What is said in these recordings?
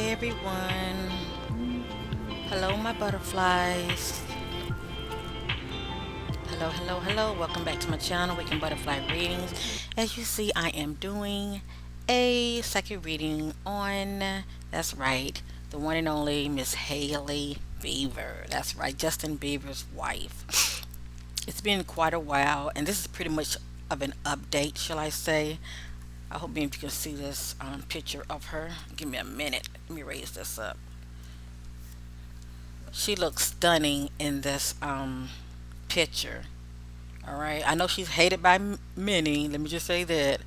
Hey everyone. Hello, my butterflies. Hello, hello, hello. Welcome back to my channel, Waking Butterfly Readings. As you see, I am doing a second reading on, that's right, the one and only Miss Hailey Bieber. That's right, Justin Bieber's wife. It's been quite a while, and this is pretty much of an update, shall I say. I hope maybe you can see this picture of her. Give me a minute. Let me raise this up. She looks stunning in this picture. All right. I know she's hated by many. Let me just say that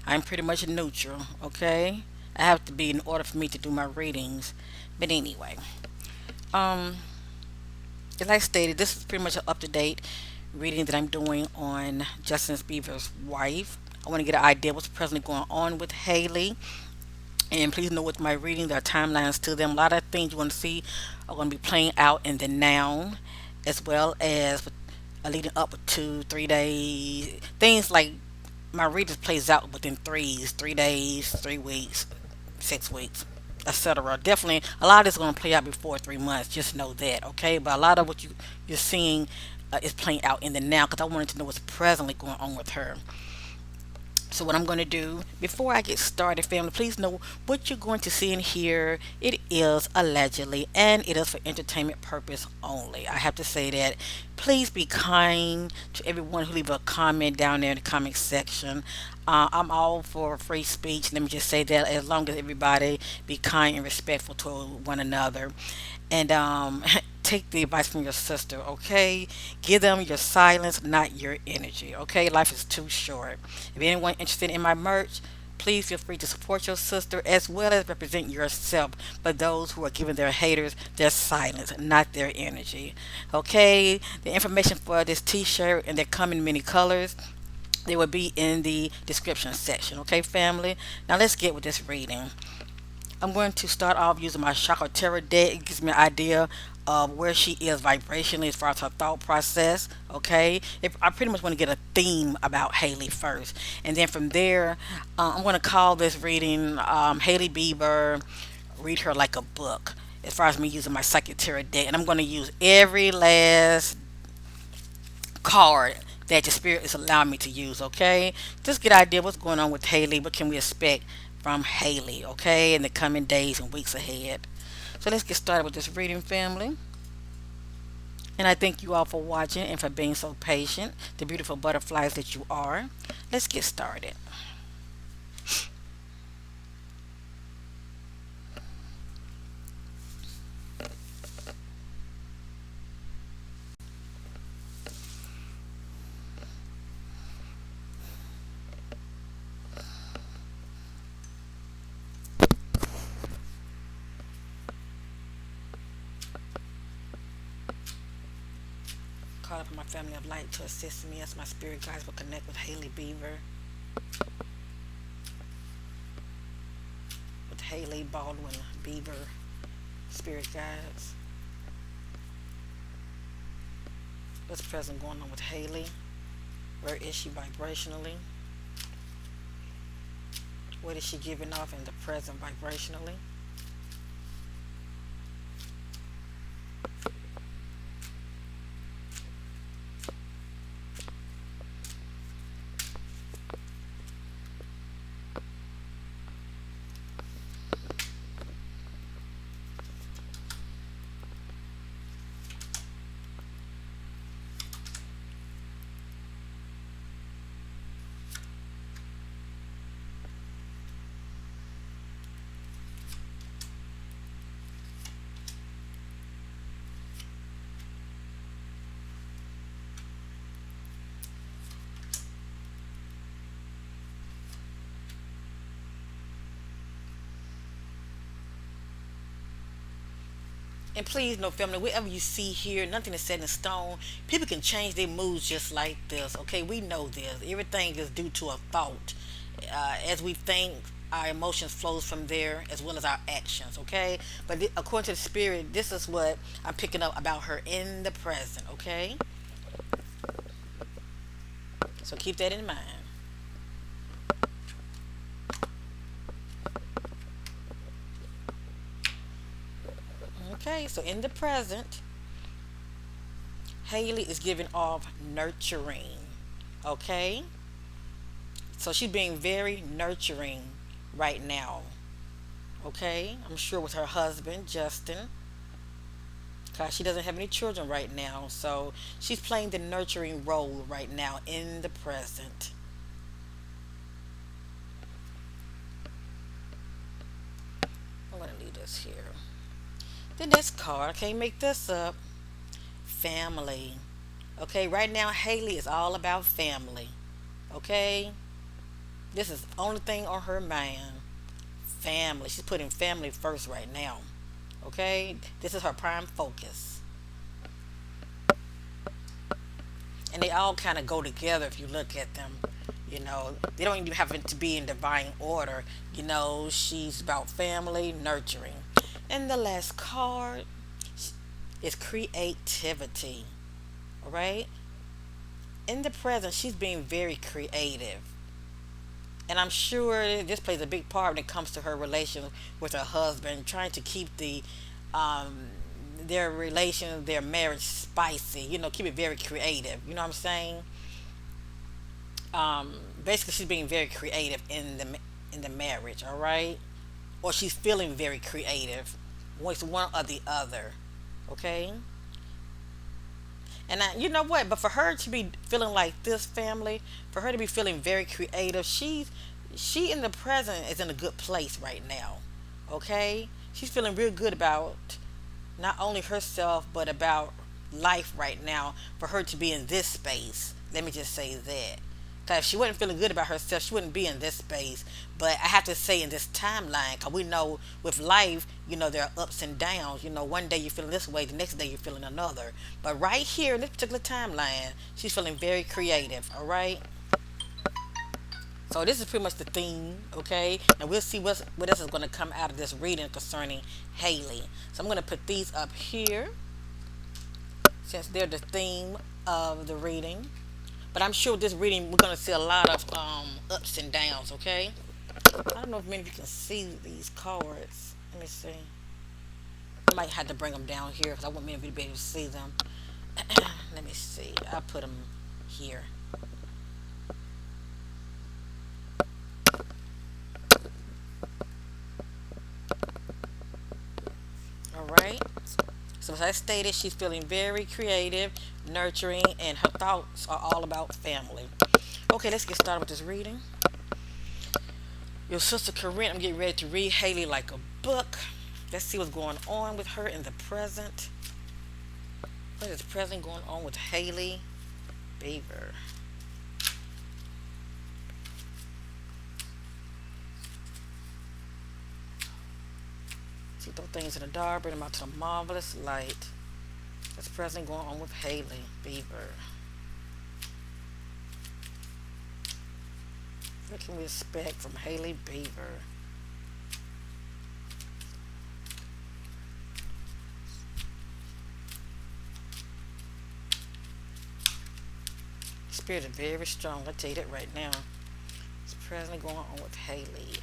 I'm pretty much neutral. Okay. I have to be in order for me to do my readings. But anyway, um, as I stated, this is pretty much an up to date reading that I'm doing on Justin Bieber's wife. I want to get an idea what's presently going on with Haley. And please know with my reading, there are timelines to them. A lot of things you want to see are going to be playing out in the now, as well as leading up with 2, 3 days. Things like my reading plays out within threes, 3 days, 3 weeks, 6 weeks, etc. Definitely, a lot of this is going to play out before 3 months. Just know that, okay? But a lot of what you're seeing is playing out in the now because I wanted to know what's presently going on with her. So what I'm going to do before I get started, family, please know what you're going to see and hear. It is allegedly and it is for entertainment purpose only. I have to say that. Please be kind to everyone who leave a comment down there in the comment section. I'm all for free speech. Let me just say that as long as everybody be kind and respectful to one another. And take the advice from your sister, okay? Give them your silence, not your energy, okay? Life is too short. If anyone interested in my merch, please feel free to support your sister as well as represent yourself. But those who are giving their haters their silence, not their energy, okay? The information for this T-shirt and they come in many colors. They will be in the description section, okay, family? Now let's get with this reading. I'm going to start off using my Chakra deck. It gives me an idea of where she is vibrationally as far as her thought process. Okay, if I pretty much want to get a theme about Hailey first, and then from there, I'm going to call this reading Hailey Bieber. Read her like a book. As far as me using my Psychic deck, and I'm going to use every last card that the spirit is allowing me to use, okay? Just get an idea what's going on with Hailey, what can we expect from Hailey, okay, in the coming days and weeks ahead. So let's get started with this reading, family. And I thank you all for watching and for being so patient, the beautiful butterflies that you are. Let's get started. Call upon my family of light to assist me as my spirit guides will connect with Hailey Bieber, with Hailey Baldwin Bieber spirit guides. What's present going on with Hailey? Where is she vibrationally? What is she giving off in the present vibrationally? And please know, family, whatever you see here, nothing is set in stone. People can change their moods just like this. Okay, we know this. Everything is due to a thought. As we think, our emotions flows from there, as well as our actions. Okay, but according to the spirit, this is what I'm picking up about her in the present. Okay, so keep that in mind. Okay, so in the present, Hailey is giving off nurturing. Okay, so she's being very nurturing right now. Okay, I'm sure with her husband, Justin, because she doesn't have any children right now. So she's playing the nurturing role right now in the present. I'm going to leave this here. The next card, I can't make this up. Family. Okay, right now, Hailey is all about family. Okay, this is the only thing on her mind. Family. She's putting family first right now. Okay, this is her prime focus. And they all kind of go together if you look at them. They don't even have to be in divine order. She's about family, nurturing. And the last card is creativity. All right? In the present, she's being very creative. And I'm sure this plays a big part when it comes to her relation with her husband, trying to keep um, their relation, their marriage spicy. Keep it very creative. You know what I'm saying? Basically, she's being very creative in the marriage. All right, or she's feeling very creative. It's one or the other. Okay. And you know what? But for her to be feeling like this, family, for her to be feeling very creative, she in the present is in a good place right now. Okay, she's feeling real good about not only herself but about life right now. For her to be in this space, let me just say that. Because if she wasn't feeling good about herself, she wouldn't be in this space. But I have to say in this timeline, because we know with life, there are ups and downs. One day you're feeling this way, the next day you're feeling another. But right here in this particular timeline, she's feeling very creative, all right? So this is pretty much the theme, okay? And we'll see what else is going to come out of this reading concerning Hailey. So I'm going to put these up here since they're the theme of the reading. But I'm sure with this reading, we're going to see a lot of ups and downs, okay? I don't know if many of you can see these cards. Let me see. I might have to bring them down here because I want many of you to be able to see them. Let me see. I'll put them here. All right. So as I stated, she's feeling very creative, nurturing, and her thoughts are all about family. Okay, let's get started with this reading. Your sister Corinne, I'm getting ready to read Hailey like a book. Let's see what's going on with her in the present. What is the present going on with Hailey Bieber? See those things in the dark, bring them out to the marvelous light. What's present going on with Hailey Bieber? What can we expect from Hailey Bieber? Spirit is very strong. I'll tell you that right now. What's presently going on with Hailey?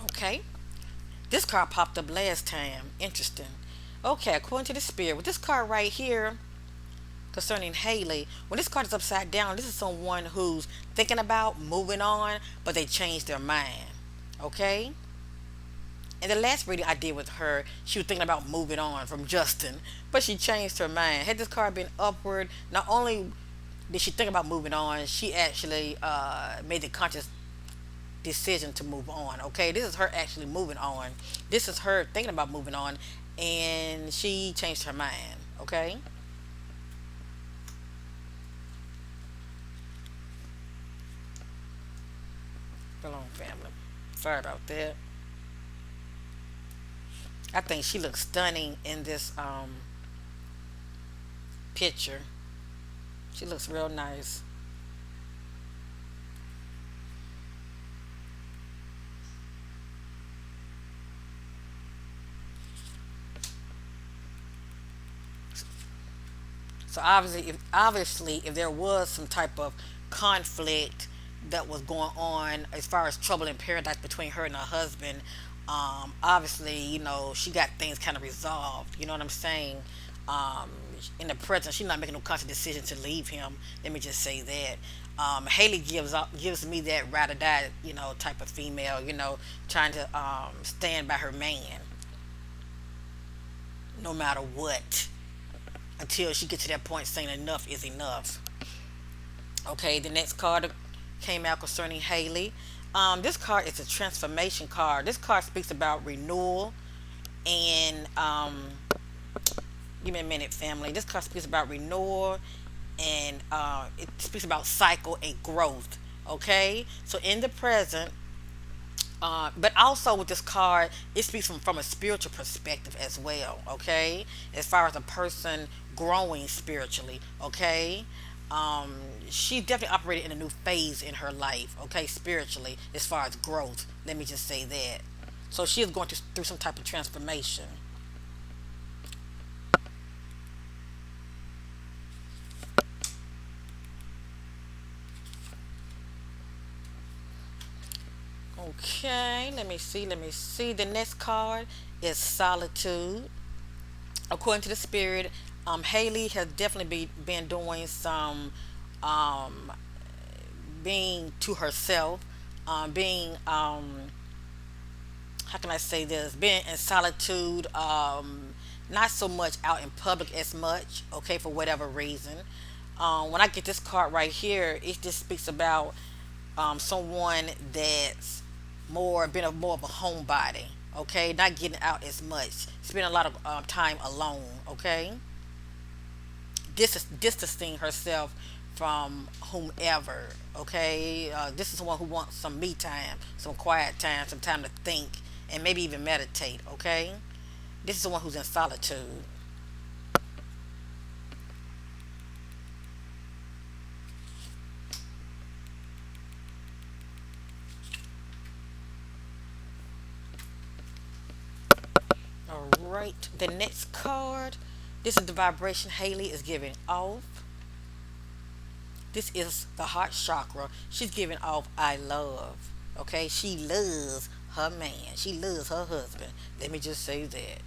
Okay. This card popped up last time. Interesting. Okay, according to the spirit, with this card right here concerning Hailey, when this card is upside down, this is someone who's thinking about moving on, but they changed their mind. Okay? In the last reading I did with her, she was thinking about moving on from Justin, but she changed her mind. Had this card been upward, not only did she think about moving on, she actually made the conscious decision to move on. Okay, this is her actually moving on. This is her thinking about moving on, and she changed her mind. Okay. Hold on, family. Sorry about that. I think she looks stunning in this picture. She looks real nice. So obviously if there was some type of conflict that was going on as far as trouble in paradise between her and her husband, obviously, she got things kind of resolved. You know what I'm saying? Um, in the present, she's not making no conscious decision to leave him. Let me just say that. Haley gives me that ride or die, type of female. Trying to stand by her man no matter what, until she gets to that point saying enough is enough. Okay, the next card came out concerning Haley. This card is a transformation card. This card speaks about renewal and give me a minute, family. This card speaks about renewal and it speaks about cycle and growth. Okay, so in the present, but also with this card, it speaks from a spiritual perspective as well. Okay, as far as a person growing spiritually. Okay, um, she definitely operated in a new phase in her life. Okay, spiritually, as far as growth. Let me just say that. So she is going through some type of transformation. Okay, let me see. Let me see. The next card is solitude. According to the spirit, Haley has definitely been doing some um, being to herself, being how can I say this? Being in solitude, not so much out in public as much. Okay, for whatever reason. When I get this card right here, it just speaks about someone that's more of a homebody. Okay, not getting out as much, spending a lot of time alone. Okay, distancing herself from whomever. Okay, this is someone who wants some me time, some quiet time, some time to think, and maybe even meditate. Okay, this is someone who's in solitude. All right, the next card. This is the vibration Haley is giving off. This is the heart chakra. She's giving off I love. Okay, she loves her man. She loves her husband. Let me just say that.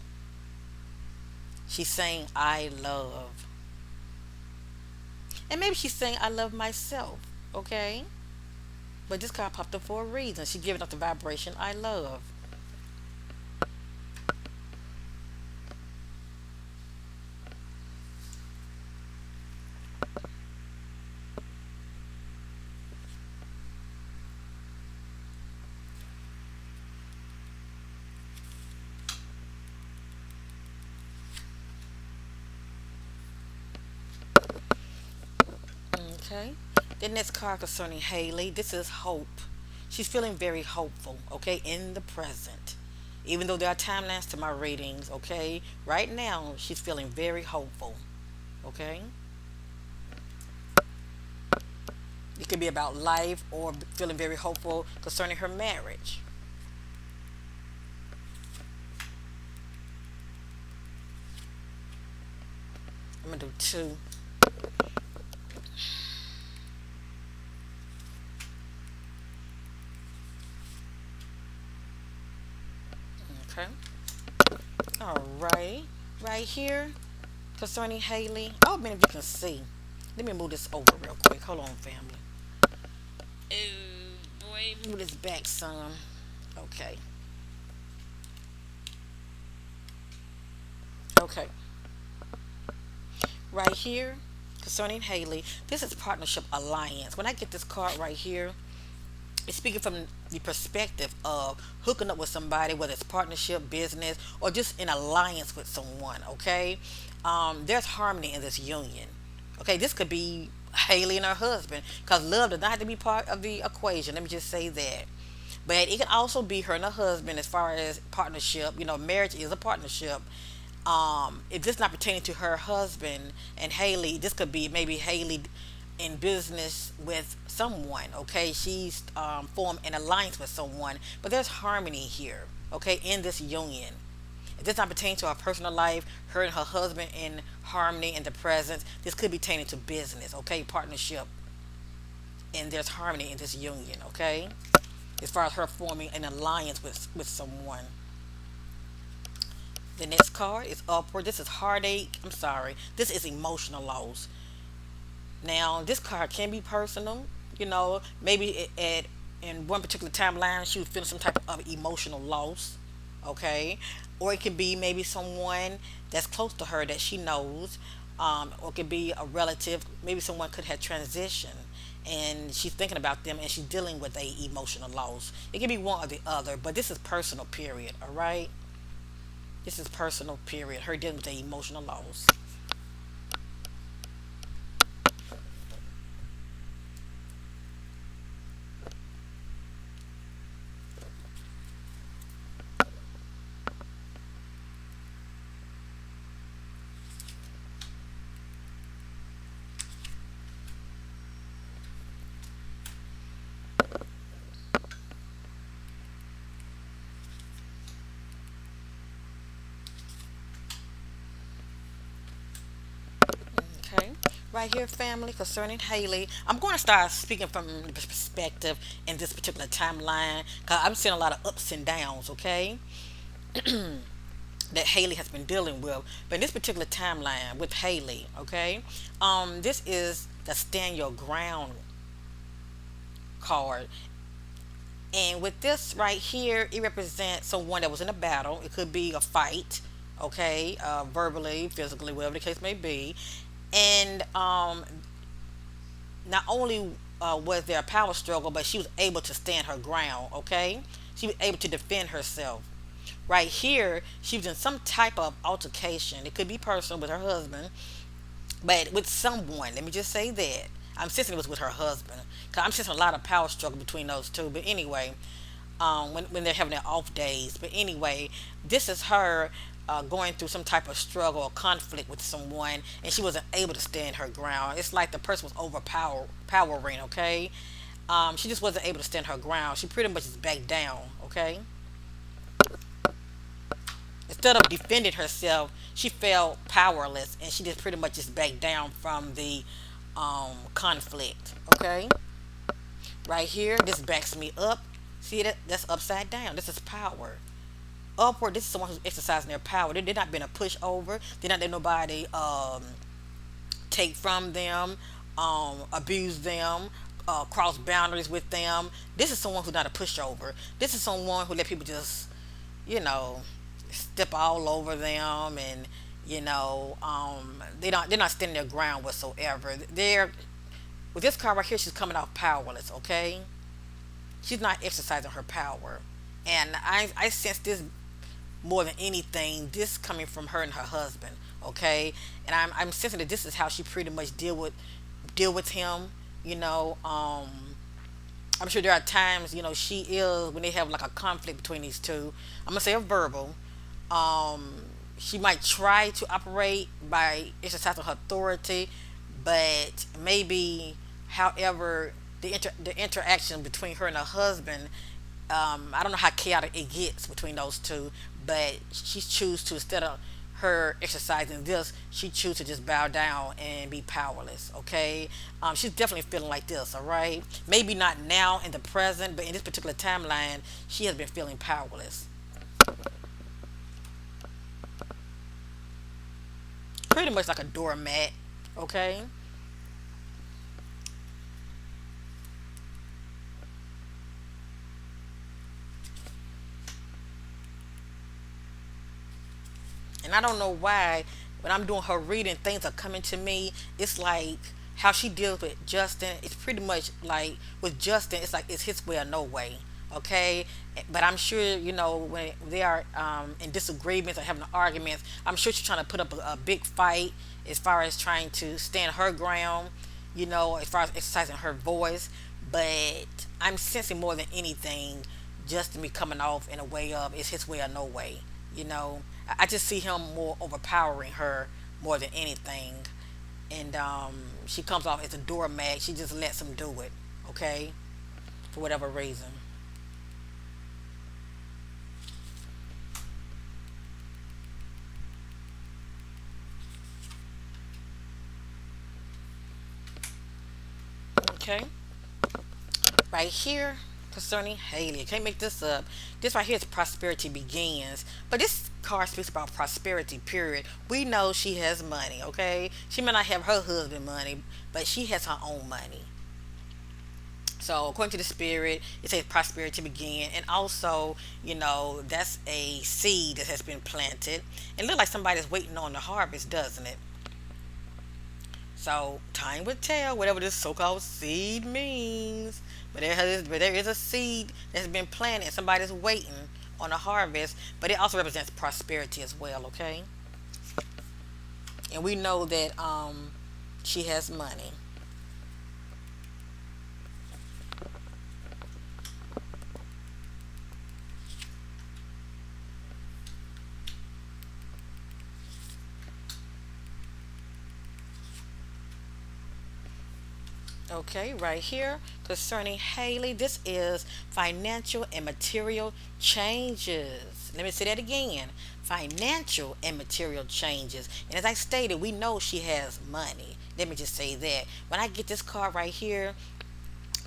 She's saying I love. And maybe she's saying I love myself. Okay? But this card popped up for a reason. She's giving off the vibration I love. Okay. The next card concerning Haley. This is hope. She's feeling very hopeful, okay, in the present. Even though there are timelines to my readings, okay, right now she's feeling very hopeful, okay. It could be about life or feeling very hopeful concerning her marriage. I'm gonna do two. Okay. All right. Right here concerning Haley. Oh, man, if you can see. Let me move this over real quick. Hold on, family. Oh, boy, move this back some. Okay. Okay. Right here concerning Haley. This is partnership alliance. When I get this card right here, it's speaking from the perspective of hooking up with somebody, whether it's partnership, business, or just an alliance with someone. Okay, there's harmony in this union. Okay, this could be Haley and her husband, because love does not have to be part of the equation. Let me just say that. But it can also be her and her husband as far as partnership. Marriage is a partnership. If this is not pertaining to her husband and Haley, this could be maybe Haley in business with someone. Okay, she's formed an alliance with someone, but there's harmony here. Okay, in this union, It does not pertain to her personal life, her and her husband in harmony in the present. This could be pertaining to business, okay, partnership, and there's harmony in this union, okay? As far as her forming an alliance with someone. The next card is upward. This is heartache. I'm sorry. This is emotional loss. Now, this card can be personal. Maybe in one particular timeline, she was feeling some type of emotional loss. Okay, or it could be maybe someone that's close to her that she knows, or it could be a relative. Maybe someone could have transitioned, and she's thinking about them, and she's dealing with a emotional loss. It can be one or the other, but this is personal. Period. All right, this is personal. Period. Her dealing with the emotional loss. Okay. Right here, family, concerning Haley, I'm going to start speaking from the perspective in this particular timeline because I'm seeing a lot of ups and downs, okay, that Haley has been dealing with. But in this particular timeline with Haley, okay, this is the stand your ground card. And with this right here, it represents someone that was in a battle. It could be a fight, okay, verbally, physically, whatever the case may be. And not only was there a power struggle, but she was able to stand her ground, okay? She was able to defend herself. Right here, she was in some type of altercation. It could be personal with her husband, but with someone. Let me just say that. I'm sensing it was with her husband. Because I'm sensing a lot of power struggle between those two. But anyway, when they're having their off days. But anyway, this is her going through some type of struggle or conflict with someone, and she wasn't able to stand her ground. It's like the person was overpowering, okay? She just wasn't able to stand her ground. She pretty much just backed down, okay? Instead of defending herself, she felt powerless, and she just pretty much just backed down from the conflict, okay? Right here, this backs me up. See that? That's upside down. This is power. Upward, this is someone who's exercising their power. They're not being a pushover. They're not letting nobody take from them, abuse them, cross boundaries with them. This is someone who's not a pushover. This is someone who let people just, you know, step all over them, and they're not standing their ground whatsoever. They're with this card right here. She's coming off powerless. Okay, she's not exercising her power, and I sense this more than anything, this coming from her and her husband, okay? And I'm sensing that this is how she pretty much deal with him, you know. I'm sure there are times, she is when they have like a conflict between these two. I'm gonna say a verbal. Um, she might try to operate by exercising her authority, but maybe, however, the interaction between her and her husband, I don't know how chaotic it gets between those two, but she chooses to, instead of her exercising this, she chooses to just bow down and be powerless. Okay, she's definitely feeling like this. All right, maybe not now in the present, but in this particular timeline, she has been feeling powerless, pretty much like a doormat. Okay, and I don't know why when I'm doing her reading, things are coming to me. It's like how she deals with Justin. It's pretty much like with Justin, it's like it's his way or no way. Okay, but I'm sure when they are in disagreements or having arguments, I'm sure she's trying to put up a big fight as far as trying to stand her ground. As far as exercising her voice, but I'm sensing more than anything, Justin be coming off in a way of it's his way or no way. I just see him more overpowering her more than anything, and she comes off as a doormat. She just lets him do it, okay, for whatever reason. Okay. Right here, concerning Haley. I can't make this up. This right here is prosperity begins. But this card speaks about prosperity, period. We know she has money, okay? She may not have her husband money, but she has her own money. So according to the spirit, it says prosperity begin, and also, that's a seed that has been planted. It looks like somebody's waiting on the harvest, doesn't it? So time will tell whatever this so-called seed means. But there is a seed that's been planted. Somebody's waiting on a harvest, but it also represents prosperity as well. Okay, and we know that she has money. Okay, right here concerning Haley, this is financial and material changes. Let me say that again, financial and material changes. And as I stated, we know she has money. Let me just say that. When I get this card right here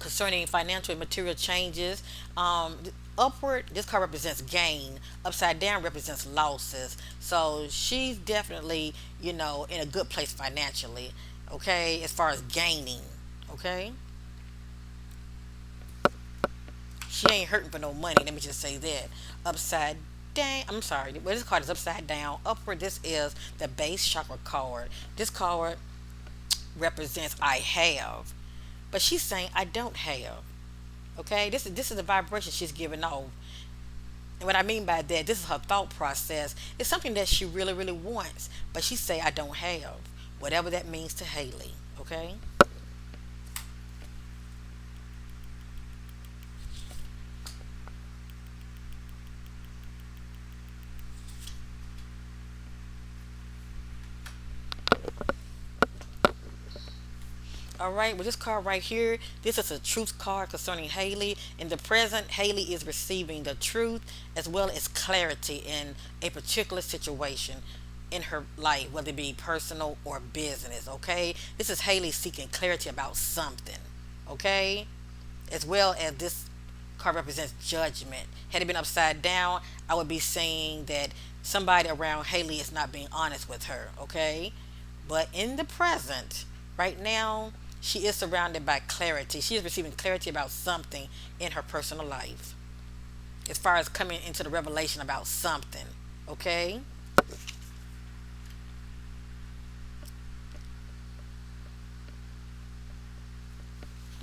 concerning financial and material changes, upward, this card represents gain, upside down represents losses. So she's definitely, in a good place financially, okay, as far as gaining. Okay, she ain't hurting for no money. Let me just say that. Upside down. I'm sorry. Well, this card is upside down. Upward. This is the base chakra card. This card represents I have, but she's saying I don't have. Okay. This is the vibration she's giving off. And what I mean by that, this is her thought process. It's something that she really, really wants, but she say I don't have. Whatever that means to Haley. Okay. All right, with this card right here, this is a truth card concerning Haley. In the present, Haley is receiving the truth as well as clarity in a particular situation in her life, whether it be personal or business. Okay, this is Haley seeking clarity about something. Okay, as well as this card represents judgment. Had it been upside down, I would be saying that somebody around Haley is not being honest with her. Okay, but in the present, right now, she is surrounded by clarity. She is receiving clarity about something in her personal life, as far as coming into the revelation about something. Okay?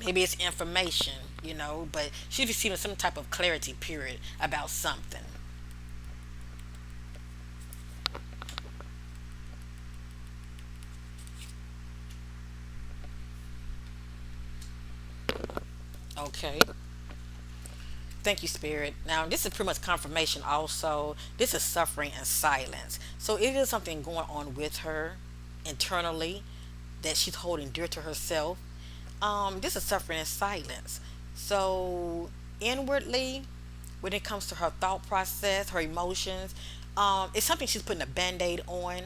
Maybe it's information, but she's receiving some type of clarity, period, about something. Okay. Thank you, Spirit. Now, this is pretty much confirmation also. This is suffering and silence. So, it is something going on with her internally that she's holding dear to herself. This is suffering and silence. So, inwardly, when it comes to her thought process, her emotions, it's something she's putting a band aid on,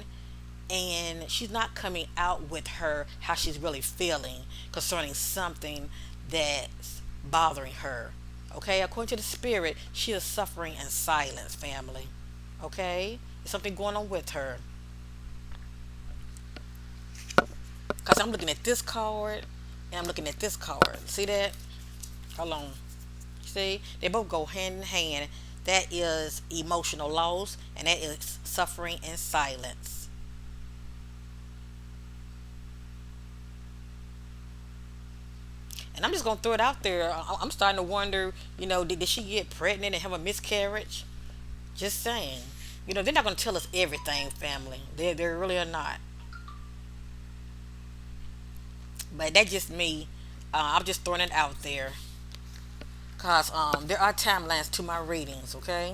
and she's not coming out with her how she's really feeling concerning something that's bothering her. Okay, according to the spirit, she is suffering in silence, family. Okay, there's something going on with her. Because I'm looking at this card and I'm looking at this card. See that? Hold on. See, they both go hand in hand. That is emotional loss, and that is suffering in silence. And I'm just gonna throw it out there. I'm starting to wonder, did she get pregnant and have a miscarriage? Just saying. They're not gonna tell us everything, family. They really are not. But that's just me. I'm just throwing it out there, cause there are timelines to my readings. Okay.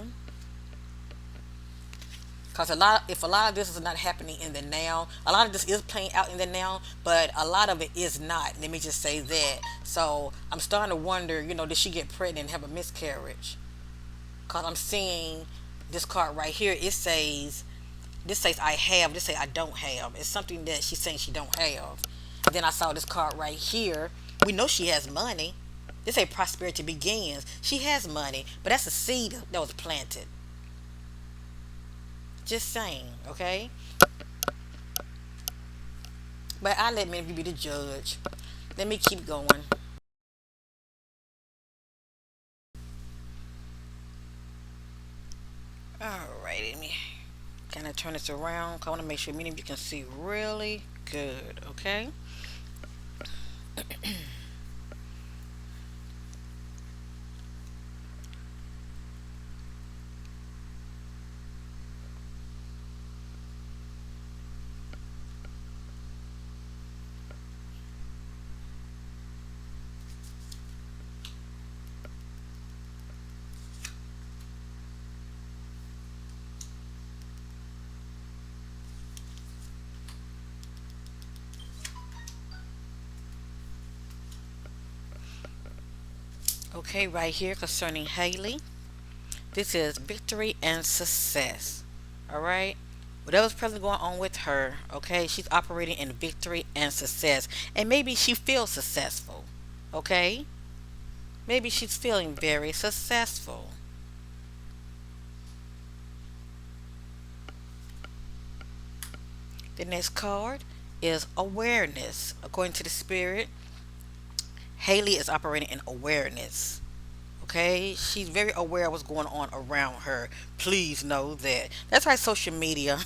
Because if a lot of this is not happening in the now, a lot of this is playing out in the now, but a lot of it is not. Let me just say that. So I'm starting to wonder, did she get pregnant and have a miscarriage? Because I'm seeing this card right here. This says I have. This say I don't have. It's something that she's saying she don't have. And then I saw this card right here. We know she has money. They say prosperity begins. She has money, but that's a seed that was planted. Just saying, okay? But I let maybe be the judge. Let me keep going. Alright, let me kind of turn this around. I want to make sure many of you can see really good, okay? Okay, right here concerning Hailey. This is victory and success. All right? Whatever's presently going on with her, okay, she's operating in victory and success. And maybe she feels successful, okay? Maybe she's feeling very successful. The next card is awareness. According to the spirit, Haley is operating in awareness. Okay, she's very aware of what's going on around her. Please know that. That's right, social media.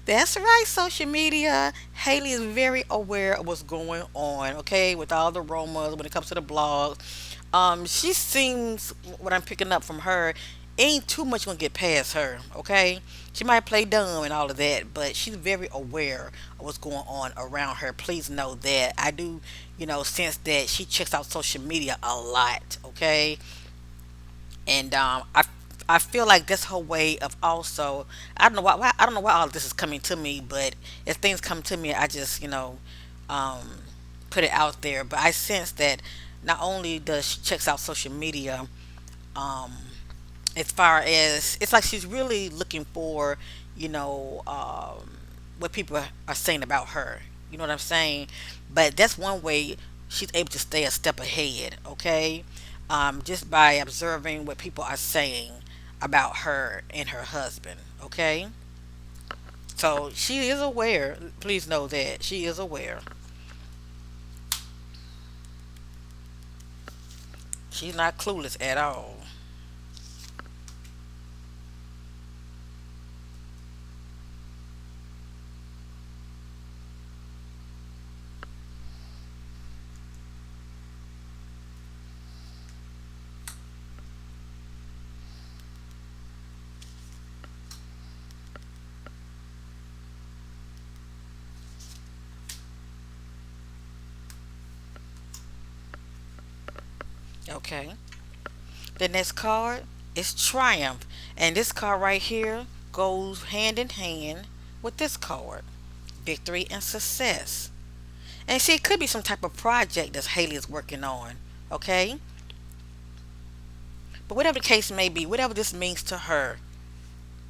That's right, social media. Haley is very aware of what's going on. Okay, with all the rumors when it comes to the blog. She seems what I'm picking up from her ain't too much gonna get past her. Okay, she might play dumb and all of that, but she's very aware of what's going on around her. Please know that. I do, sense that she checks out social media a lot. Okay, and I feel like this whole way of also I don't know why all of this is coming to me, but as things come to me, I just um, put it out there. But I sense that not only does she checks out social media, um, as far as it's like she's really looking for, you know, what people are saying about her. You know what I'm saying? But that's one way she's able to stay a step ahead. Okay, just by observing what people are saying about her and her husband. Okay, so she is aware. Please know that she is aware. She's not clueless at all. Okay. The next card is Triumph. And this card right here goes hand in hand with this card, Victory and Success. And see, it could be some type of project that Haley is working on. Okay? But whatever the case may be, whatever this means to her,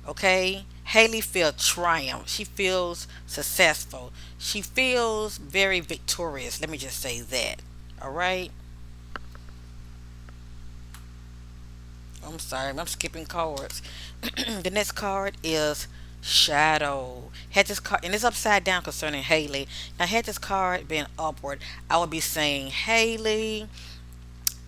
okay? Haley feels triumph. She feels successful. She feels very victorious. Let me just say that. All right? I'm sorry, I'm skipping cards. The next card is Shadow. Had this card and it's upside down concerning Haley. Now, had this card been upward, I would be saying Haley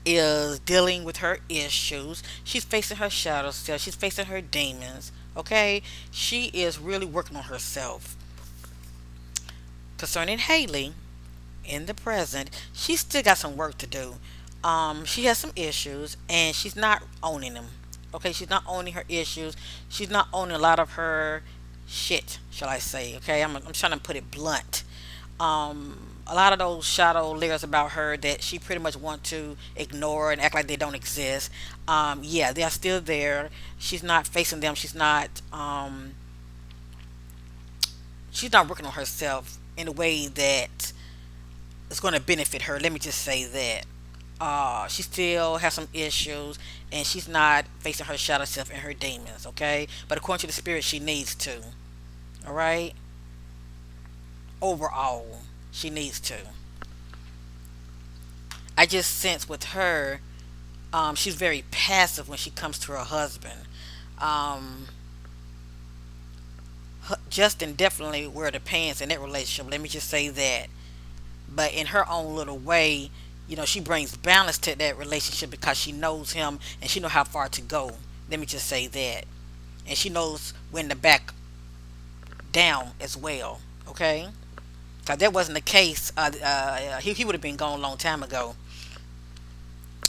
is dealing with her issues. She's facing her shadow self. She's facing her demons. Okay, she is really working on herself. Concerning Haley, in the present, she's still got some work to do. She has some issues and she's not owning them. Okay, she's not owning her issues. She's not owning a lot of her shit, shall I say? Okay, I'm trying to put it blunt. A lot of those shadow layers about her that she pretty much want to ignore and act like they don't exist. Yeah, they are still there. She's not facing them. She's not working on herself in a way that is going to benefit her. Let me just say that. She still has some issues, and she's not facing her shadow self and her demons. Okay, but according to the spirit, she needs to. All right. Overall, she needs to. I just sense with her, she's very passive when she comes to her husband. Um, Justin definitely wear the pants in that relationship. Let me just say that. But in her own little way, she brings balance to that relationship because she knows him and she know how far to go. Let me just say that, and she knows when to back down as well. Okay, because that wasn't the case. He would have been gone a long time ago.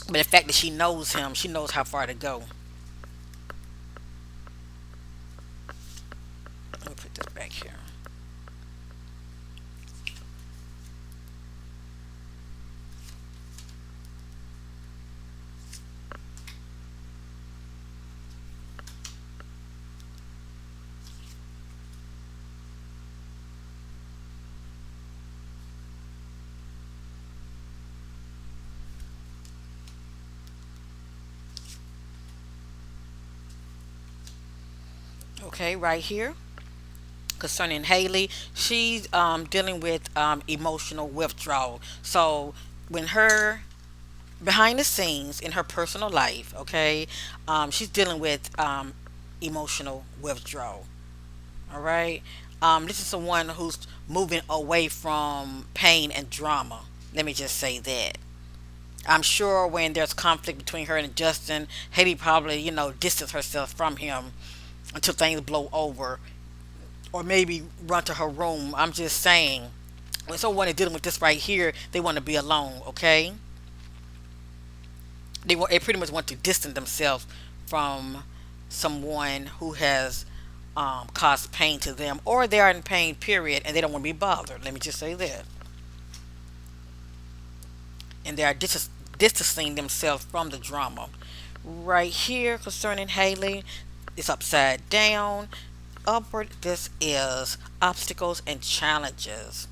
But the fact that she knows him, she knows how far to go. Let me put this back here. Okay, right here concerning Hailey, she's dealing with emotional withdrawal. So when her behind the scenes in her personal life, okay, she's dealing with emotional withdrawal. All right, this is someone who's moving away from pain and drama. Let me just say that. I'm sure when there's conflict between her and Justin, Hailey probably, distance herself from him until things blow over, or maybe run to her room. I'm just saying, when someone is dealing with this right here, they want to be alone. Okay, they pretty much want to distance themselves from someone who has caused pain to them, or they are in pain. Period, and they don't want to be bothered. Let me just say that, and they are distancing themselves from the drama. Right here concerning Hailey, it's upside down. Upward, this is obstacles and challenges.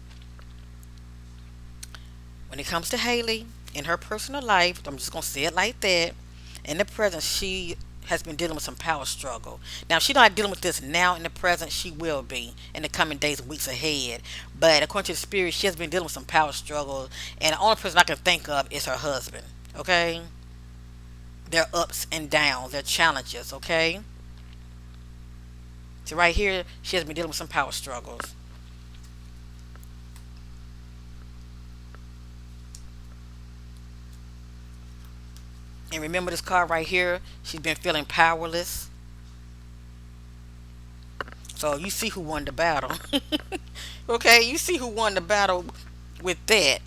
When it comes to Hailey in her personal life, I'm just gonna say it like that. In the present, she has been dealing with some power struggle. Now, if she's not dealing with this now in the present, she will be in the coming days and weeks ahead. But according to the spirit, she has been dealing with some power struggle, and the only person I can think of is her husband. Okay, their ups and downs, their challenges. Okay, so right here, she has been dealing with some power struggles. And remember this card right here, she's been feeling powerless. So you see who won the battle. Okay, you see who won the battle with that.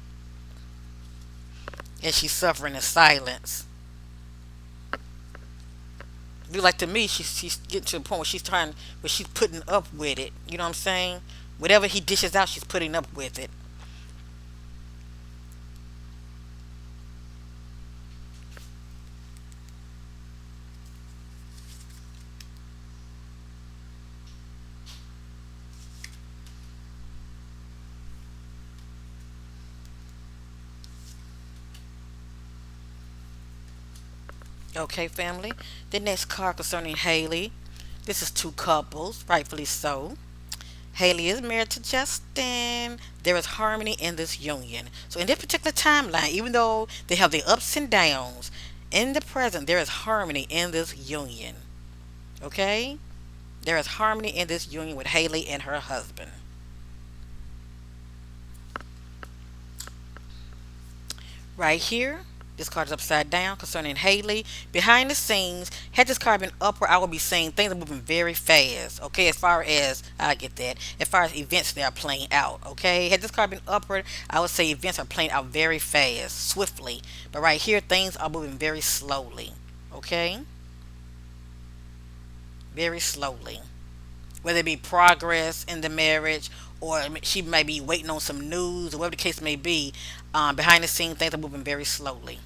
And she's suffering in silence. Look like to me, she's getting to the point where she's putting up with it. You know what I'm saying? Whatever he dishes out, she's putting up with it. Okay, family. The next card concerning Hailey. This is two couples, rightfully so. Hailey is married to Justin. There is harmony in this union. So in this particular timeline, even though they have the ups and downs, in the present there is harmony in this union. Okay? There is harmony in this union with Hailey and her husband. Right here, this card is upside down concerning Hailey. Behind the scenes, had this card been upward, I would be saying things are moving very fast. Okay, as far as I get that, as far as events that are playing out. Okay, had this card been upward, I would say events are playing out very fast, swiftly. But right here, things are moving very slowly. Okay, very slowly. Whether it be progress in the marriage, or she may be waiting on some news, or whatever the case may be, behind the scenes, things are moving very slowly.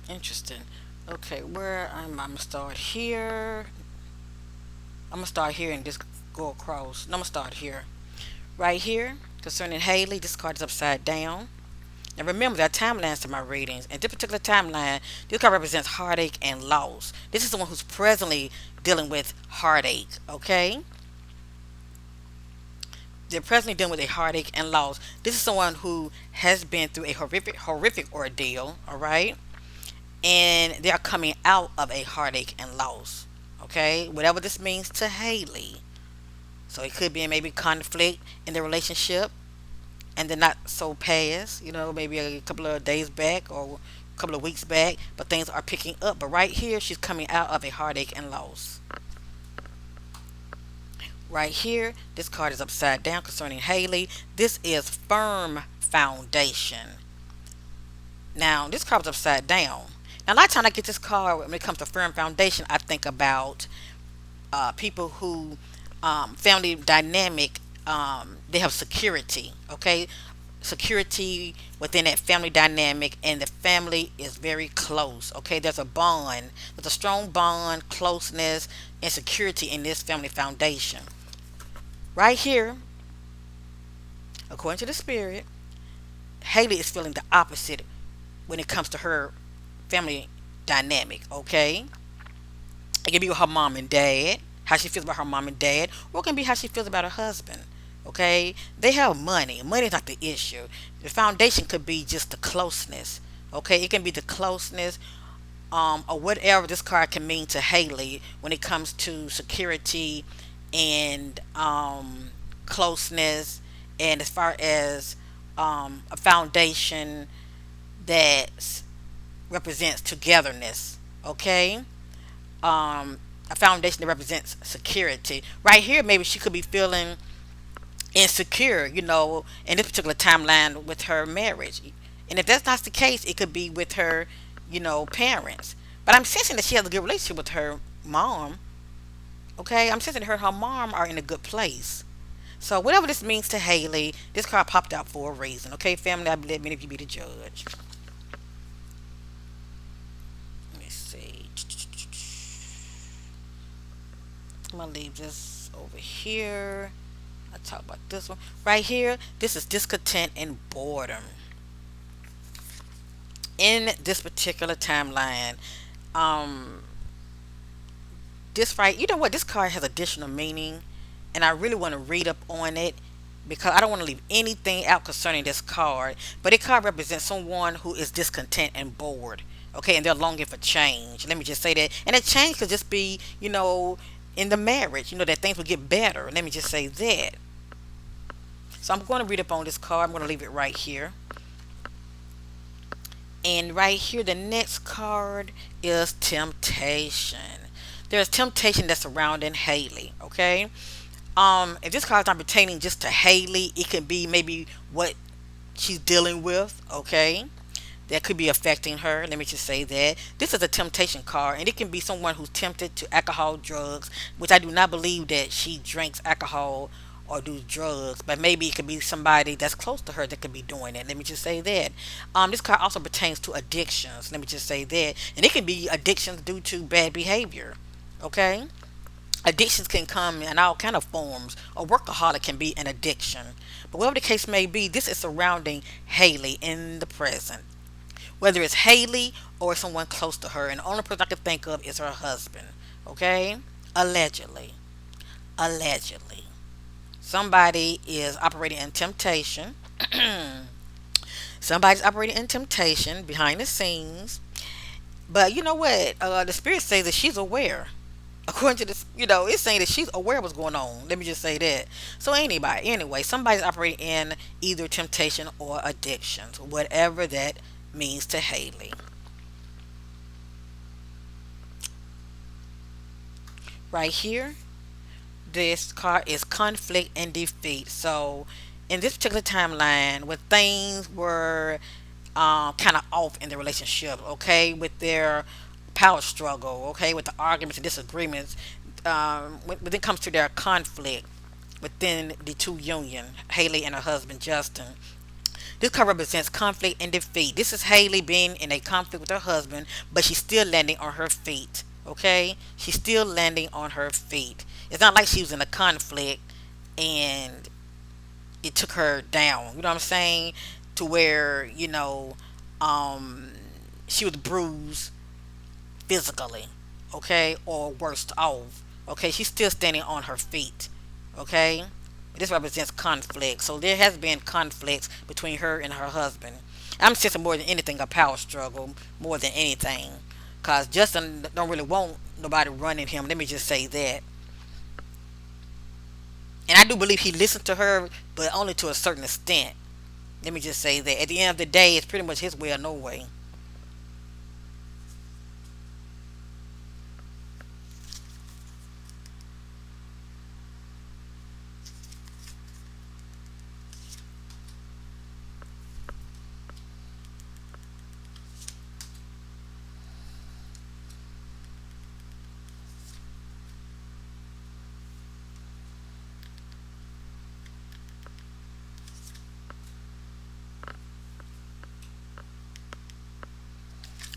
Interesting. Okay, where I'm gonna start here. I'm gonna start here and just go across. No, I'm gonna start here. Right here, concerning Haley, this card is upside down. Now remember, there are timelines to my readings. And this particular timeline, this card represents heartache and loss. This is someone who's presently dealing with heartache, okay? They're presently dealing with a heartache and loss. This is someone who has been through a horrific ordeal, all right? And they are coming out of a heartache and loss, okay? Whatever this means to Haley. So it could be maybe conflict in the relationship and then not so past, maybe a couple of days back or a couple of weeks back, but things are picking up. But right here, she's coming out of a heartache and loss. Right here, this card is upside down concerning Haley. This is firm foundation. Now, this card is upside down. Now, a lot of times I get this card when it comes to firm foundation, I think about people who family dynamic, they have security, okay, security within that family dynamic, and the family is very close, okay, there's a strong bond, closeness, and security in this family foundation. Right here, according to the spirit, Haley is feeling the opposite when it comes to her family dynamic, okay. It can be with her mom and dad, how she feels about her mom and dad, or it can be how she feels about her husband. Okay, they have money. Money is not the issue. The foundation could be just the closeness. Okay, it can be the closeness, or whatever this card can mean to Haley when it comes to security and closeness, and as far as a foundation that represents togetherness. Okay, a foundation that represents security. Right here, maybe she could be feeling insecure, in this particular timeline with her marriage. And if that's not the case, it could be with her, parents. But I'm sensing that she has a good relationship with her mom. Okay, I'm sensing her and her mom are in a good place. So whatever this means to Haley, this card popped out for a reason. Okay, family, I let many of you be the judge. Let me see. I'm gonna leave this over here. I talk about this one right here. This is discontent and boredom in this particular timeline. Um, this right, you know what? This card has additional meaning, and I really want to read up on it because I don't want to leave anything out concerning this card. But it card represents someone who is discontent and bored. Okay, and they're longing for change. Let me just say that. And that change could just be, in the marriage, that things will get better. Let me just say that. So I'm going to read up on this card. I'm going to leave it right here. And right here, the next card is temptation. There's temptation that's surrounding Haley. Okay. If this card is not pertaining just to Haley, it could be maybe what she's dealing with. Okay. That could be affecting her. Let me just say that. This is a temptation card, and it can be someone who's tempted to alcohol, drugs, which I do not believe that she drinks alcohol or do drugs, but maybe it could be somebody that's close to her that could be doing it. Let me just say that. This card also pertains to addictions. Let me just say that. And it can be addictions due to bad behavior. Okay? Addictions can come in all kind of forms. A workaholic can be an addiction. But whatever the case may be, this is surrounding Haley in the present. Whether it's Haley or someone close to her, and the only person I can think of is her husband. Okay? Allegedly. Allegedly. Somebody is operating in temptation. Somebody's operating in temptation behind the scenes. But you know what? The spirit says that she's aware. According to this, it's saying that she's aware of what's going on. Let me just say that. So anyway, somebody's operating in either temptation or addictions, whatever that means to Haley. Right here, this card is conflict and defeat. So in this particular timeline, when things were kind of off in the relationship, okay, with their power struggle, okay, with the arguments and disagreements, when it comes to their conflict within the two union, Haley and her husband Justin, This card represents conflict and defeat. This is Haley being in a conflict with her husband, but she's still landing on her feet. Okay? She's still landing on her feet. It's not like she was in a conflict and it took her down. You know what I'm saying? To where, um, she was bruised physically, okay, or worse off. Okay, she's still standing on her feet. Okay, this represents conflict. So there has been conflicts between her and her husband. I'm sensing more than anything a power struggle, more than anything, cause Justin don't really want nobody running him. Let me just say that. And I do believe he listened to her, but only to a certain extent. Let me just say that. At the end of the day, it's pretty much his way or no way.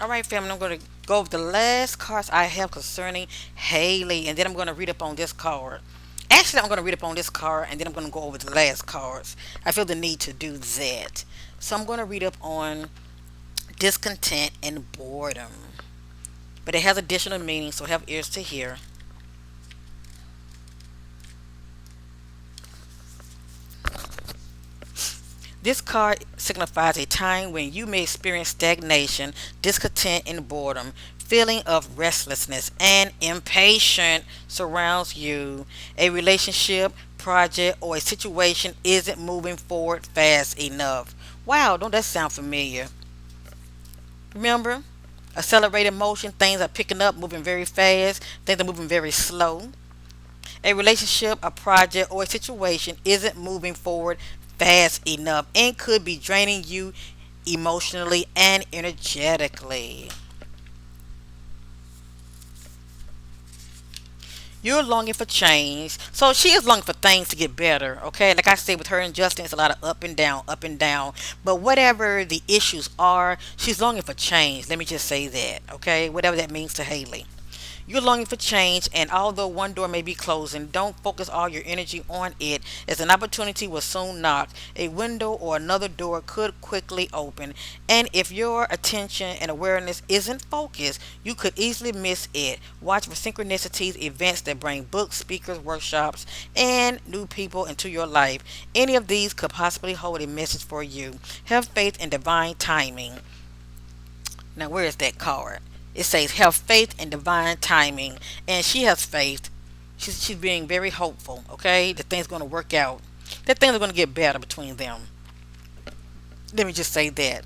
All right, family, I'm going to go over the last cards I have concerning Haley, and then I'm going to read up on this card. Actually, I'm going to read up on this card, and then I'm going to go over the last cards. I feel the need to do that. So I'm going to read up on discontent and boredom. But it has additional meaning, so have ears to hear. This card signifies a time when you may experience stagnation, discontent, and boredom. Feeling of restlessness and impatience surrounds you. A relationship, project, or a situation isn't moving forward fast enough. Wow, don't that sound familiar? Remember? Accelerated motion, things are picking up, moving very fast, things are moving very slow. A relationship, a project, or a situation isn't moving forward fast enough and could be draining you emotionally and energetically. You're longing for change. So she is longing for things to get better. Okay. Like I said, with her and Justin, it's a lot of up and down, up and down. But whatever the issues are, she's longing for change. Let me just say that. Okay. Whatever that means to Haley. You're longing for change, and although one door may be closing, don't focus all your energy on it, as an opportunity will soon knock. A window or another door could quickly open, and if your attention and awareness isn't focused, you could easily miss it. Watch for synchronicities, events that bring books, speakers, workshops, and new people into your life. Any of these could possibly hold a message for you. Have faith in divine timing. Now, where is that card? It says, have faith in divine timing. And she has faith. She's being very hopeful, okay? That things going to work out. That things are going to get better between them. Let me just say that.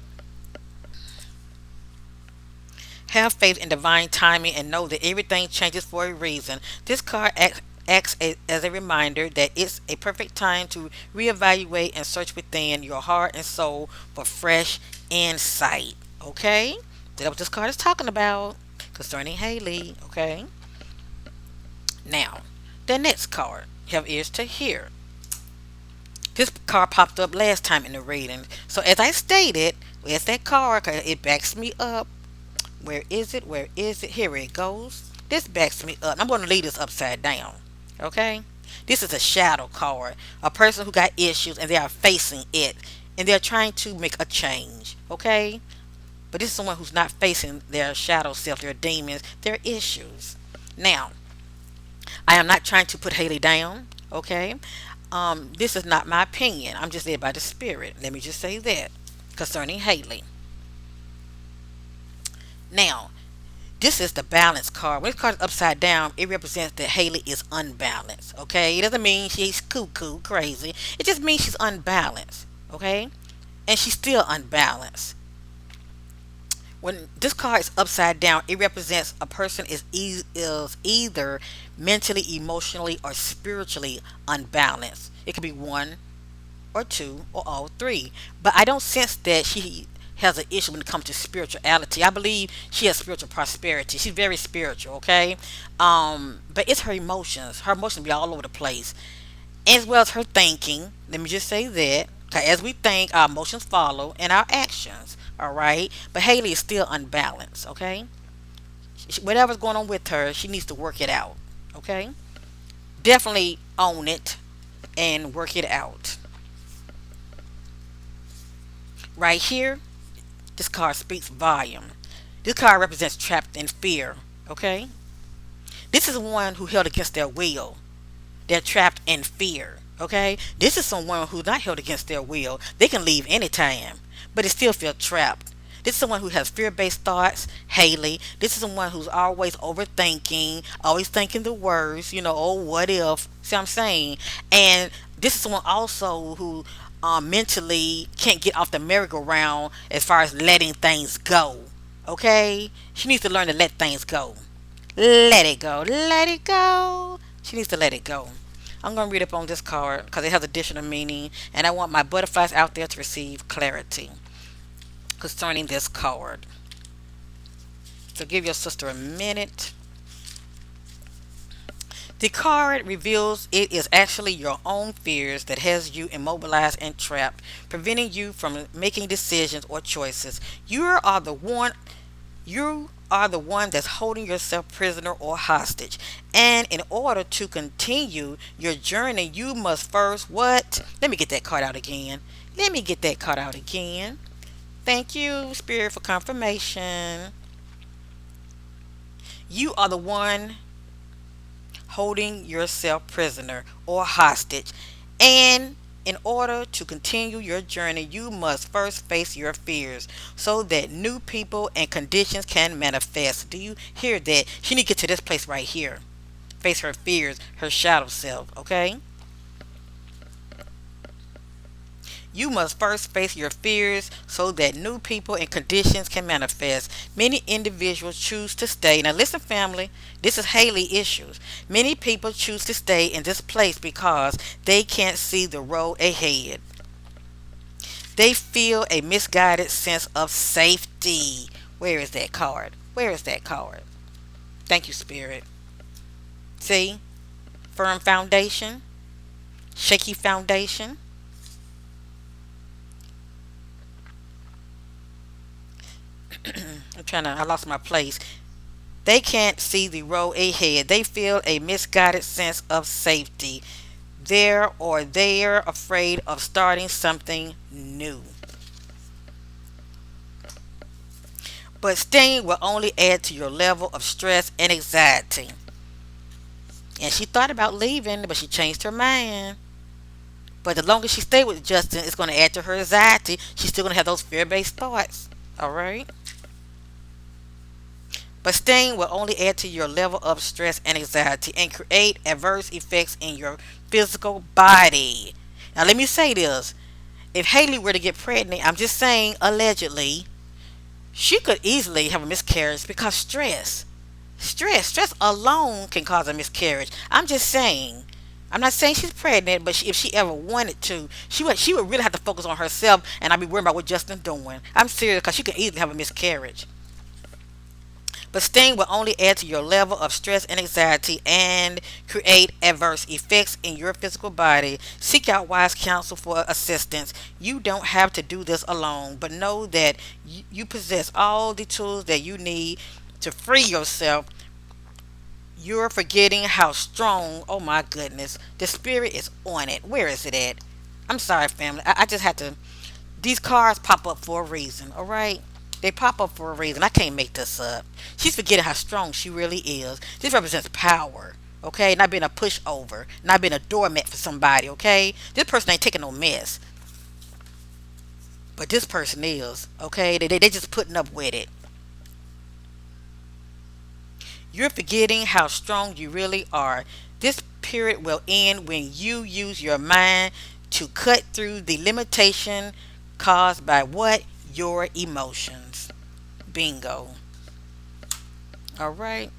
Have faith in divine timing and know that everything changes for a reason. This card as a reminder that it's a perfect time to reevaluate and search within your heart and soul for fresh insight. Okay? That's what this card is talking about concerning Haley. Okay? Now, the next card. You have ears to hear. This card popped up last time in the reading. So as I stated, where's that card? 'Cause it backs me up. Where is it? Where is it? Here it goes. This backs me up. I'm going to leave this upside down. Okay? This is a shadow card. A person who got issues and they are facing it. And they're trying to make a change. Okay? But this is someone who's not facing their shadow self, their demons, their issues. Now, I am not trying to put Haley down. Okay? This is not my opinion. I'm just led by the spirit. Let me just say that concerning Haley. Now, this is the balance card. When this card is upside down, it represents that Haley is unbalanced. Okay, it doesn't mean she's cuckoo crazy. It just means she's unbalanced. Okay, and she's still unbalanced. When this card is upside down, it represents a person is either mentally, emotionally, or spiritually unbalanced. It could be one or two or all three. But I don't sense that she has an issue when it comes to spirituality. I believe she has spiritual prosperity. She's very spiritual, okay? But it's her emotions. Her emotions be all over the place. As well as her thinking. Let me just say that. As we think, our emotions follow and our actions. All right. But Haley is still unbalanced. Okay. Whatever's going on with her, she needs to work it out. Okay. Definitely own it and work it out. Right here, this card speaks volume. This card represents trapped in fear. Okay. This is one who held against their will. They're trapped in fear. Okay? This is someone who's not held against their will. They can leave anytime, but they still feel trapped. This is someone who has fear based thoughts, Haley. This is someone who's always overthinking, always thinking the worst, oh, what if? See what I'm saying? And this is someone also who mentally can't get off the merry-go-round as far as letting things go. Okay? She needs to learn to let things go. Let it go. Let it go. She needs to let it go. I'm going to read up on this card because it has additional meaning, and I want my butterflies out there to receive clarity concerning this card. So give your sister a minute. The card reveals it is actually your own fears that has you immobilized and trapped, preventing you from making decisions or choices. You are the one that's holding yourself prisoner or hostage. And in order to continue your journey, you must first what? Let me get that card out again. Let me get that card out again. Thank you, Spirit, for confirmation. You are the one holding yourself prisoner or hostage. And in order to continue your journey, you must first face your fears so that new people and conditions can manifest. Do you hear that? She need to get to this place right here. Face her fears, her shadow self, okay? You must first face your fears so that new people and conditions can manifest. Many individuals choose to stay. Now, listen, family, this is Haley issues. Many people choose to stay in this place because they can't see the road ahead. They feel a misguided sense of safety. Where is that card? Where is that card? Thank you, Spirit. See? Firm foundation, shaky foundation. I lost my place. They can't see the road ahead. They feel a misguided sense of safety. They're afraid of starting something new. But staying will only add to your level of stress and anxiety. And she thought about leaving, but she changed her mind. But the longer she stayed with Justin, it's going to add to her anxiety. She's still going to have those fear based thoughts. All right? But staying will only add to your level of stress and anxiety and create adverse effects in your physical body. Now, let me say this. If Haley were to get pregnant, I'm just saying allegedly, she could easily have a miscarriage because stress alone can cause a miscarriage. I'm just saying. I'm not saying she's pregnant, but if she ever wanted to, she would really have to focus on herself and not be worried about what Justin's doing. I'm serious because she could easily have a miscarriage. But staying will only add to your level of stress and anxiety and create adverse effects in your physical body. Seek out wise counsel for assistance. You don't have to do this alone, but know that you possess all the tools that you need to free yourself. You're forgetting how strong, oh my goodness, the spirit is on it. Where is it at? I'm sorry, family. I just had to. These cards pop up for a reason, all right? They pop up for a reason. I can't make this up. She's forgetting how strong she really is. This represents power, okay? Not being a pushover, not being a doormat for somebody, okay? This person ain't taking no mess, but this person is, okay? They just putting up with it. You're forgetting how strong you really are. This period will end when you use your mind to cut through the limitation caused by what? Your emotions. Bingo. All right.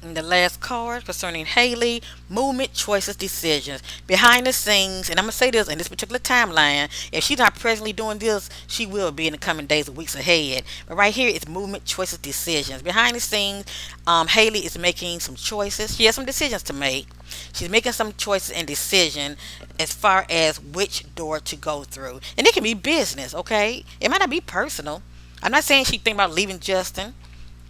And the last card concerning Haley, movement, choices, decisions. Behind the scenes, and I'm going to say this in this particular timeline, if she's not presently doing this, she will be in the coming days or weeks ahead. But right here, it's movement, choices, decisions. Behind the scenes, Haley is making some choices. She has some decisions to make. She's making some choices and decision as far as which door to go through. And it can be business, okay? It might not be personal. I'm not saying she think about leaving Justin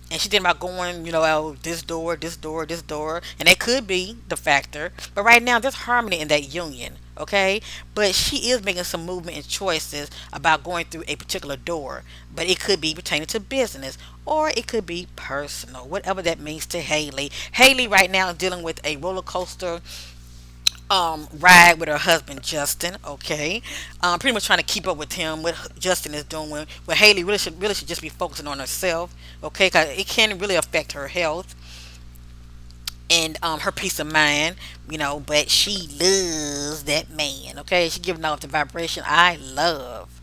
and she thinking about going, out this door, this door, this door, and that could be the factor. But right now, there's harmony in that union, okay? But she is making some movement and choices about going through a particular door. But it could be pertaining to business, or it could be personal, whatever that means to Haley. Haley right now is dealing with a roller coaster ride with her husband Justin. Okay, pretty much trying to keep up with him. What Justin is doing. Where Haley really should just be focusing on herself. Okay, because it can really affect her health and her peace of mind. But she loves that man. Okay, she giving off the vibration I love.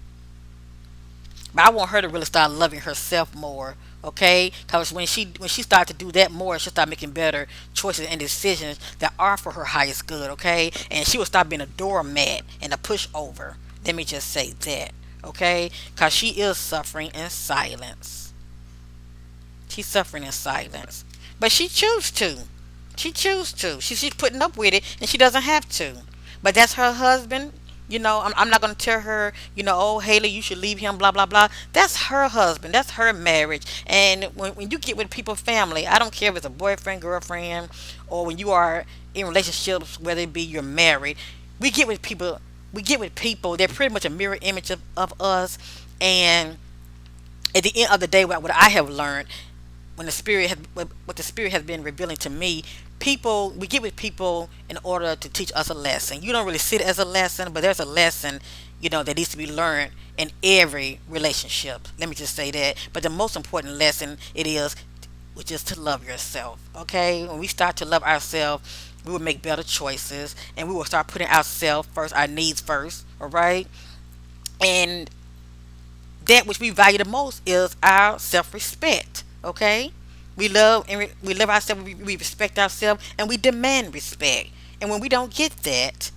But I want her to really start loving herself more. Okay, because when she starts to do that more, she'll start making better choices and decisions that are for her highest good. Okay, and she will stop being a doormat and a pushover. Let me just say that. Okay, because she is suffering in silence. She's suffering in silence, but she chooses to. She chooses to. She's putting up with it, and she doesn't have to. But that's her husband. I'm not going to tell her, oh, Haley, you should leave him, blah, blah, blah. That's her husband. That's her marriage. And when you get with people's family, I don't care if it's a boyfriend, girlfriend, or when you are in relationships, whether it be you're married, we get with people. We get with people. They're pretty much a mirror image of us. And at the end of the day, what I have learned when what the spirit has been revealing to me, people we get with people in order to teach us a lesson. You don't really see it as a lesson, but there's a lesson that needs to be learned in every relationship. Let me just say that. But the most important lesson it is, which is to love yourself. Okay, when we start to love ourselves, we will make better choices, and we will start putting ourselves first, our needs first. All right, and that which we value the most is our self-respect. Okay, we love ourselves, we respect ourselves, and we demand respect. And when we don't get that,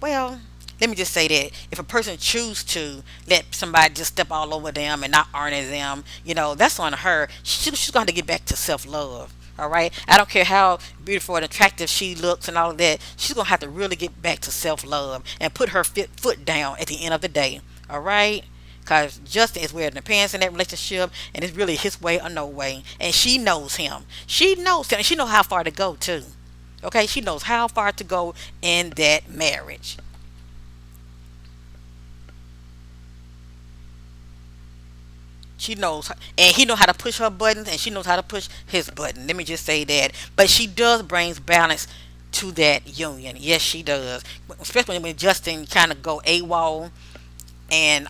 well, let me just say that if a person choose to let somebody just step all over them and not honor them, that's on her. She's going to get back to self-love. All right, I don't care how beautiful and attractive she looks and all of that. She's gonna have to really get back to self-love and put her foot down at the end of the day. All right, because Justin is wearing the pants in that relationship, and it's really his way or no way. And she knows him. She knows him, and she knows how far to go too. Okay, she knows how far to go in that marriage. She knows, and he knows how to push her buttons, and she knows how to push his button. Let me just say that. But she does brings balance to that union. Yes, she does. Especially when Justin kind of go AWOL, and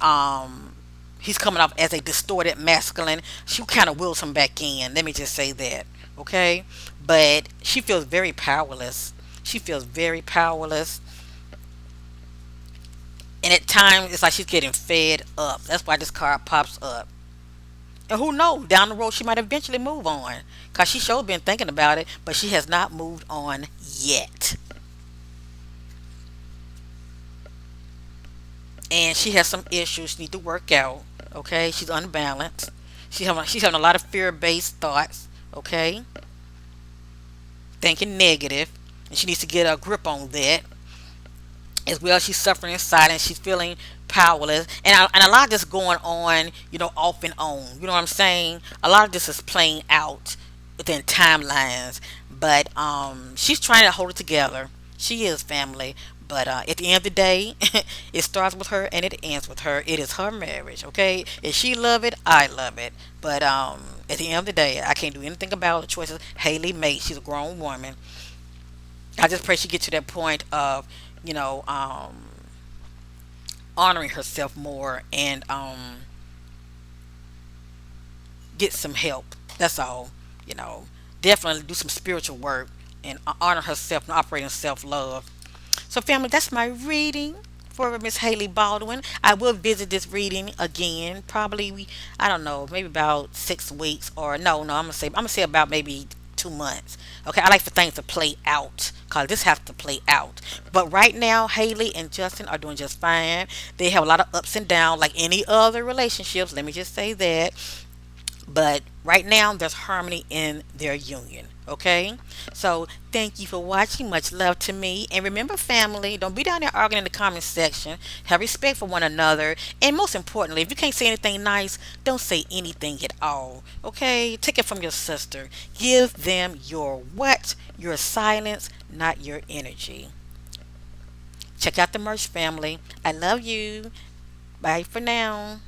he's coming off as a distorted masculine. She kind of wills him back in. Let me just say that. Okay, but she feels very powerless. She feels very powerless, and at times it's like she's getting fed up. That's why this card pops up. And who knows? Down the road, she might eventually move on, cause she sure been thinking about it, but she has not moved on yet. And she has some issues she need to work out. Okay, she's unbalanced. She's having a lot of fear-based thoughts. Okay, thinking negative, and she needs to get a grip on that as well. She's suffering in silence. She's feeling powerless, and a lot of this going on, off and on. You know what I'm saying? A lot of this is playing out within timelines, but she's trying to hold it together. She is family, but at the end of the day, it starts with her and it ends with her. It is her marriage, okay? If she love it, I love it. But at the end of the day, I can't do anything about the choices Haley made. She's a grown woman. I just pray she gets to that point of, you know, honoring herself more and get some help. That's all. You know, definitely do some spiritual work and honor herself and operate in self love. So, family, that's my reading for Miss Haley Baldwin. I will visit this reading again. Probably, I don't know, maybe about 6 weeks, or no, I'm gonna say about maybe 2 months. Okay, I like for things to play out because this has to play out. But right now, Haley and Justin are doing just fine. They have a lot of ups and downs like any other relationships. Let me just say that. But right now, there's harmony in their union. Okay, so thank you for watching. Much love to me. And remember, family, don't be down there arguing in the comment section. Have respect for one another. And most importantly, if you can't say anything nice, don't say anything at all. Okay, take it from your sister. Give them your what? Your silence, not your energy. Check out the merch, family. I love you. Bye for now.